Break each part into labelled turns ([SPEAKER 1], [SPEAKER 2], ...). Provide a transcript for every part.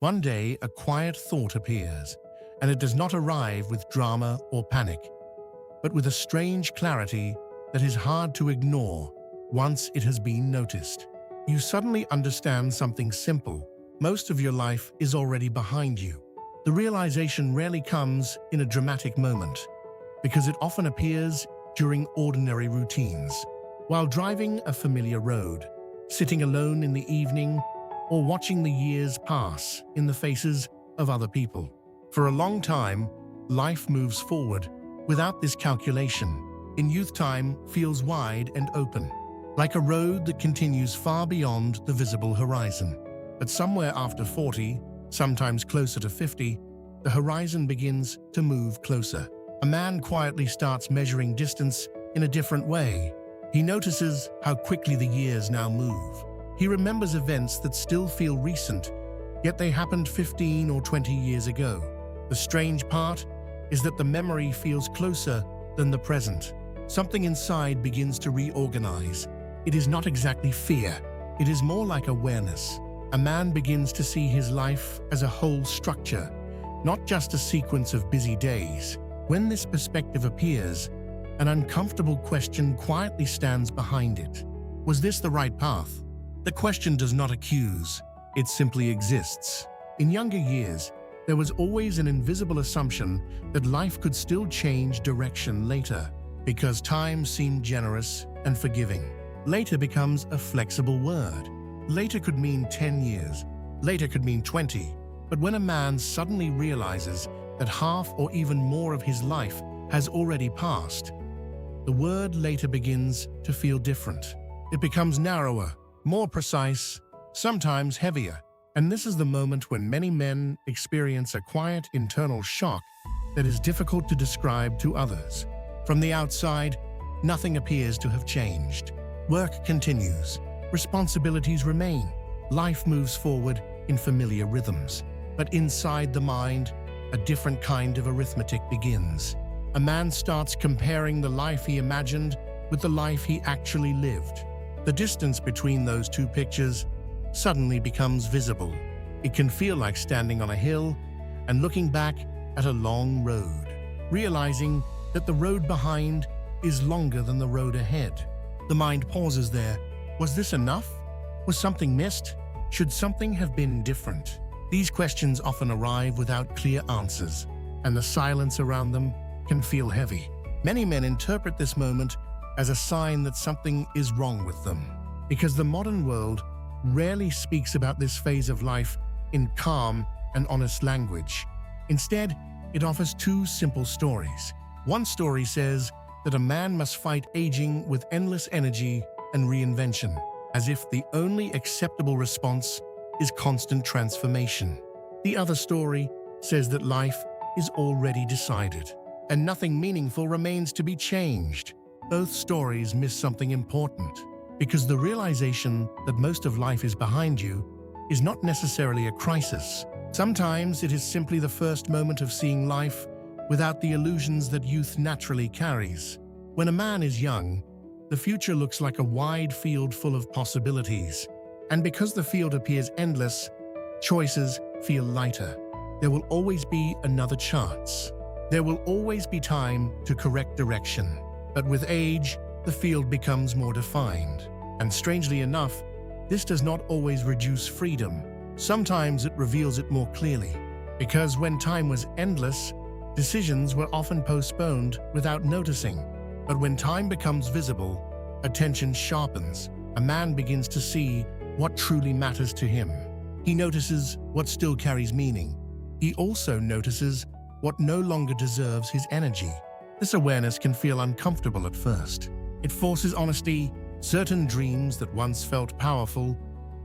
[SPEAKER 1] One day, a quiet thought appears, and it does not arrive with drama or panic, but with a strange clarity that is hard to ignore once it has been noticed. You suddenly understand something simple. Most of your life is already behind you. The realization rarely comes in a dramatic moment, because it often appears during ordinary routines, while driving a familiar road, sitting alone in the evening, or watching the years pass in the faces of other people. For a long time, life moves forward without this calculation. In youth, time feels wide and open, like a road that continues far beyond the visible horizon. But somewhere after 40, sometimes closer to 50, the horizon begins to move closer. A man quietly starts measuring distance in a different way. He notices how quickly the years now move. He remembers events that still feel recent, yet they happened 15 or 20 years ago. The strange part is that the memory feels closer than the present. Something inside begins to reorganize. It is not exactly fear. It is more like awareness. A man begins to see his life as a whole structure, not just a sequence of busy days. When this perspective appears, an uncomfortable question quietly stands behind it. Was this the right path? The question does not accuse. It simply exists. In younger years, there was always an invisible assumption that life could still change direction later, because time seemed generous and forgiving. Later becomes a flexible word. Later could mean 10 years. Later could mean 20. But when a man suddenly realizes that half or even more of his life has already passed, the word later begins to feel different. It becomes narrower, more precise, sometimes heavier. And this is the moment when many men experience a quiet internal shock that is difficult to describe to others. From the outside, nothing appears to have changed. Work continues. Responsibilities remain. Life moves forward in familiar rhythms. But inside the mind, a different kind of arithmetic begins. A man starts comparing the life he imagined with the life he actually lived. The distance between those two pictures suddenly becomes visible. It can feel like standing on a hill and looking back at a long road, realizing that the road behind is longer than the road ahead. The mind pauses there. Was this enough? Was something missed? Should something have been different? These questions often arrive without clear answers, and the silence around them can feel heavy. Many men interpret this moment as a sign that something is wrong with them, because the modern world rarely speaks about this phase of life in calm and honest language. Instead, it offers two simple stories. One story says that a man must fight aging with endless energy and reinvention, as if the only acceptable response is constant transformation. The other story says that life is already decided, and nothing meaningful remains to be changed. Both stories miss something important, because the realization that most of life is behind you is not necessarily a crisis. Sometimes it is simply the first moment of seeing life without the illusions that youth naturally carries. When a man is young, the future looks like a wide field full of possibilities. And because the field appears endless, choices feel lighter. There will always be another chance. There will always be time to correct direction. But with age, the field becomes more defined. And strangely enough, this does not always reduce freedom. Sometimes it reveals it more clearly. Because when time was endless, decisions were often postponed without noticing. But when time becomes visible, attention sharpens. A man begins to see what truly matters to him. He notices what still carries meaning. He also notices what no longer deserves his energy. This awareness can feel uncomfortable at first. It forces honesty. Certain dreams that once felt powerful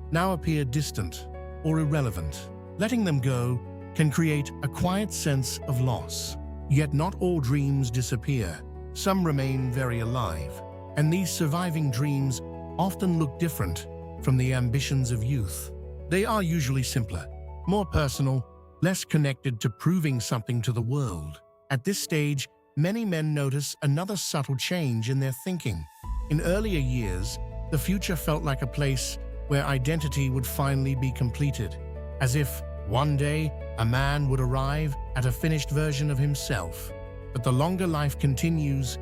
[SPEAKER 1] now appear distant or irrelevant. Letting them go can create a quiet sense of loss. Yet not all dreams disappear. Some remain very alive. And these surviving dreams often look different from the ambitions of youth. They are usually simpler, more personal, less connected to proving something to the world. At this stage, many men notice another subtle change in their thinking. In earlier years, the future felt like a place where identity would finally be completed, as if One day, a man would arrive at a finished version of himself. But the longer life continues,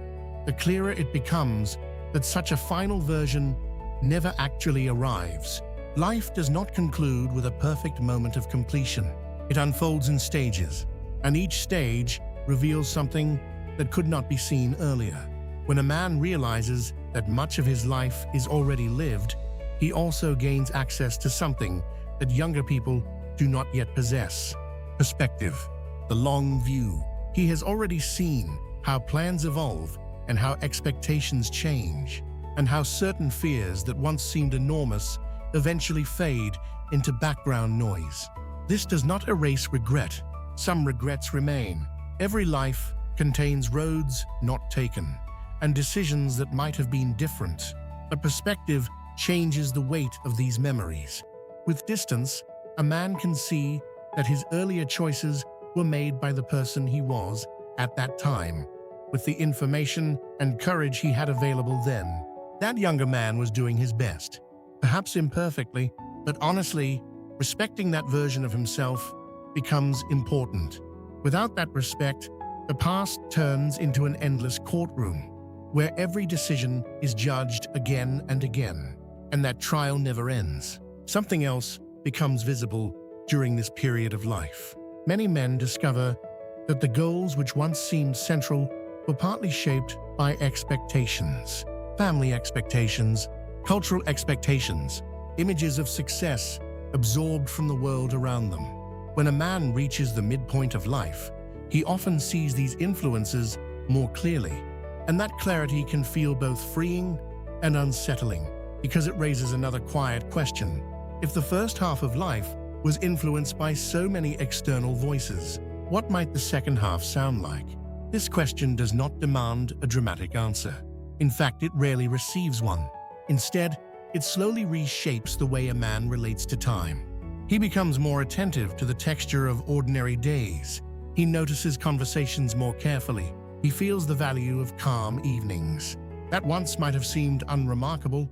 [SPEAKER 1] the clearer it becomes that such a final version never actually arrives. Life does not conclude with a perfect moment of completion. It unfolds in stages, and each stage reveals something that could not be seen earlier. When a man realizes that much of his life is already lived, he also gains access to something that younger people do not yet possess: perspective, the long view. He has already seen how plans evolve and how expectations change, and how certain fears that once seemed enormous eventually fade into background noise. This does not erase regret. Some regrets remain. Every life contains roads not taken and decisions that might have been different. But perspective changes the weight of these memories. With distance, a man can see that his earlier choices were made by the person he was at that time, with the information and courage he had available then. That younger man was doing his best, perhaps imperfectly, but honestly, respecting that version of himself becomes important. Without that respect, the past turns into an endless courtroom, where every decision is judged again and again, and that trial never ends. Something else becomes visible during this period of life. Many men discover that the goals which once seemed central were partly shaped by expectations. Family expectations, cultural expectations, images of success absorbed from the world around them. When a man reaches the midpoint of life, he often sees these influences more clearly, and that clarity can feel both freeing and unsettling, because it raises another quiet question. If the first half of life was influenced by so many external voices, what might the second half sound like? This question does not demand a dramatic answer. In fact, it rarely receives one. Instead, it slowly reshapes the way a man relates to time. He becomes more attentive to the texture of ordinary days. He notices conversations more carefully. He feels the value of calm evenings. That once might have seemed unremarkable